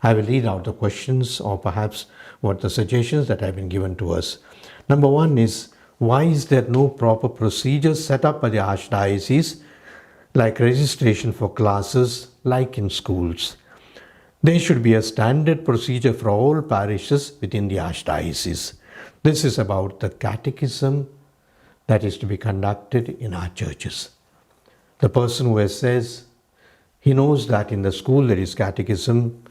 I will read out the questions or perhaps what the suggestions that have been given to us. Number one is, why is there no proper procedures set up by the Archdiocese like registration for classes like in schools? There should be a standard procedure for all parishes within the Archdiocese. This is about the catechism that is to be conducted in our churches. The person who says he knows that in the school there is catechism,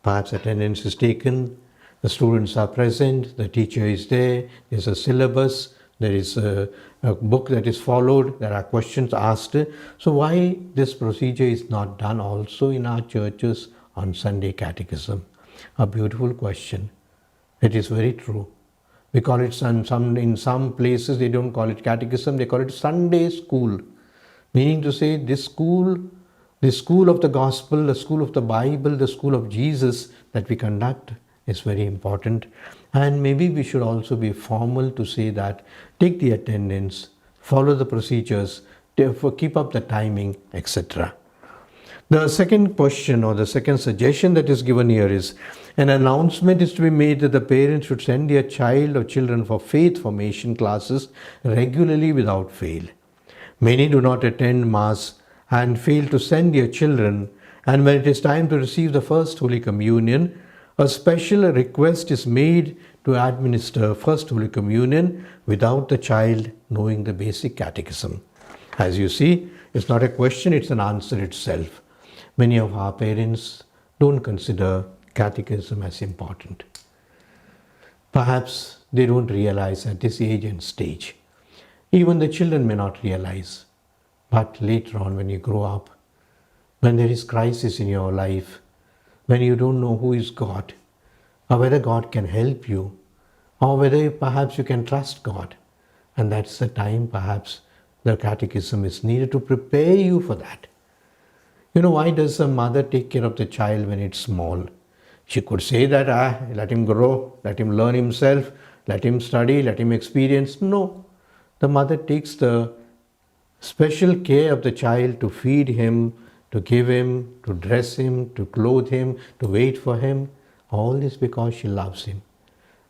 perhaps attendance is taken, the students are present, the teacher is there, there's a syllabus, there is a book that is followed, there are questions asked. So why this procedure is not done also in our churches on Sunday catechism? A beautiful question. It is very true. We call it in some places they don't call it catechism, they call it Sunday school. Meaning to say this school of the gospel, the school of the Bible, the school of Jesus that we conduct is very important. And maybe we should also be formal to say that take the attendance, follow the procedures, therefore keep up the timing, etc. The second question or the second suggestion that is given here is, an announcement is to be made that the parents should send their child or children for faith formation classes regularly without fail. Many do not attend Mass and fail to send their children, and when it is time to receive the First Holy Communion, a special request is made to administer First Holy Communion without the child knowing the basic catechism. As you see, it's not a question, it's an answer itself. Many of our parents don't consider catechism as important. Perhaps they don't realize at this age and stage. Even the children may not realize. But later on, when you grow up, when there is crisis in your life, when you don't know who is God, or whether God can help you, or whether perhaps you can trust God, and that's the time perhaps the catechism is needed to prepare you for that. Why does a mother take care of the child when it's small? She could say that, let him grow, let him learn himself, let him study, let him experience. No, the mother takes the special care of the child to feed him, to give him, to dress him, to clothe him, to wait for him. All this because she loves him.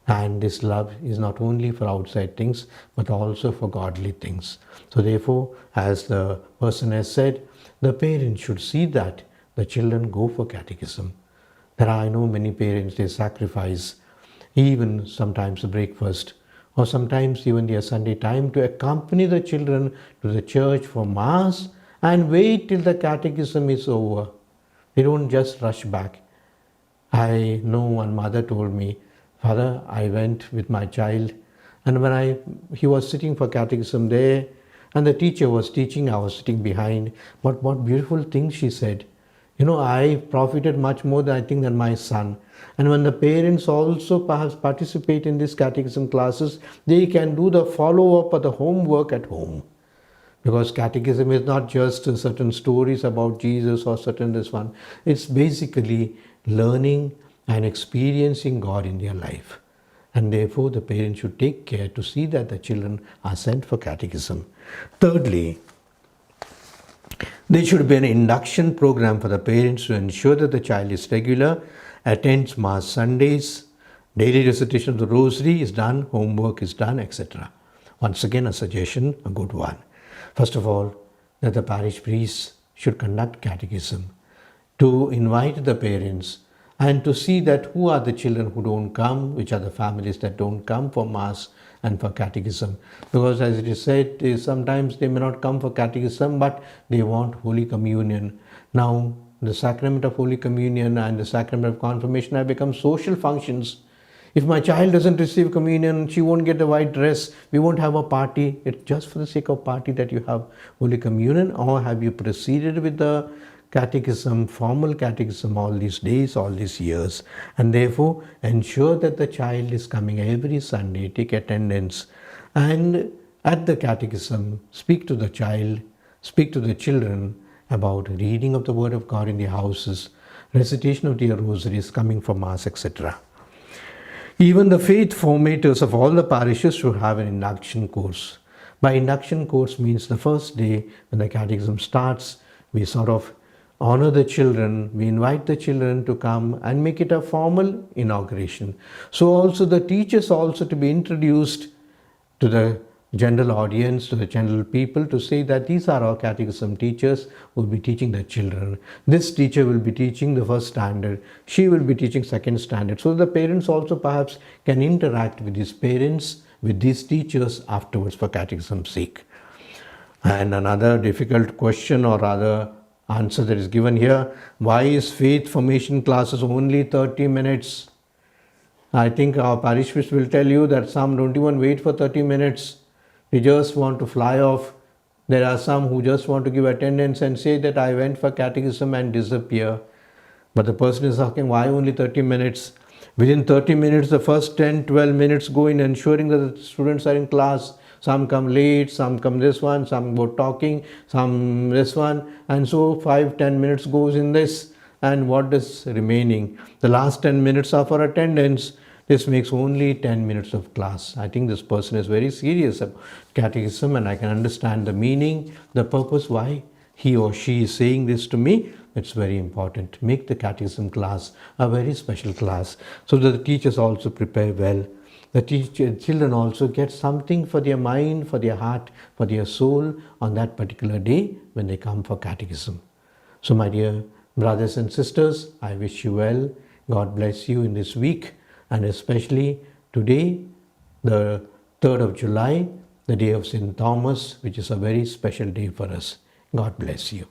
And this love is not only for outside things, but also for godly things. So therefore, as the person has said, the parents should see that the children go for catechism. I know many parents, they sacrifice even sometimes the breakfast, or sometimes even their Sunday time to accompany the children to the church for Mass and wait till the catechism is over. They don't just rush back. I know one mother told me, Father, I went with my child, and when he was sitting for catechism there, and the teacher was teaching, I was sitting behind. But what beautiful things she said. I profited much more than my son. And when the parents also perhaps participate in these catechism classes, they can do the follow-up or the homework at home. Because catechism is not just certain stories about Jesus or certain this one. It's basically learning and experiencing God in their life. And therefore, the parents should take care to see that the children are sent for catechism. Thirdly, there should be an induction program for the parents to ensure that the child is regular, attends Mass Sundays, daily recitation of the Rosary is done, homework is done, etc. Once again, a suggestion, a good one. First of all, that the parish priests should conduct catechism to invite the parents and to see that who are the children who don't come, which are the families that don't come for Mass and for catechism. Because as it is said, sometimes they may not come for catechism, but they want Holy Communion. Now, the sacrament of Holy Communion and the sacrament of confirmation have become social functions. If my child doesn't receive communion, she won't get the white dress, we won't have a party. It's just for the sake of party that you have Holy Communion, or have you proceeded with the catechism, formal catechism all these days, all these years. And therefore, ensure that the child is coming every Sunday, take attendance. And at the catechism, speak to the child, speak to the children about reading of the Word of God in their houses, recitation of their rosaries, coming for Mass, etc. Even the faith formators of all the parishes should have an induction course. By induction course means the first day when the catechism starts, we sort of honor the children, we invite the children to come and make it a formal inauguration. So also the teachers also to be introduced to the general audience, to the general people, to say that these are our catechism teachers who will be teaching the children. This teacher will be teaching the first standard. She will be teaching second standard. So the parents also perhaps can interact with these parents, with these teachers afterwards for catechism's sake. And another difficult question or rather answer that is given here, why is faith formation classes only 30 minutes? I think our parish priest will tell you that some don't even wait for 30 minutes. They just want to fly off. There are some who just want to give attendance and say that I went for catechism and disappear. But the person is asking, why only 30 minutes? Within 30 minutes, the first 10, 12 minutes go in ensuring that the students are in class. Some come late, some come this one, some go talking, some this one. And so 5, 10 minutes goes in this. And what is remaining? The last 10 minutes are for attendance. This makes only 10 minutes of class. I think this person is very serious about catechism, and I can understand the meaning, the purpose, why he or she is saying this to me. It's very important. Make the catechism class a very special class so that the teachers also prepare well. The children also get something for their mind, for their heart, for their soul on that particular day when they come for catechism. So my dear brothers and sisters, I wish you well. God bless you in this week, and especially today, the 3rd of July, the day of St. Thomas, which is a very special day for us. God bless you.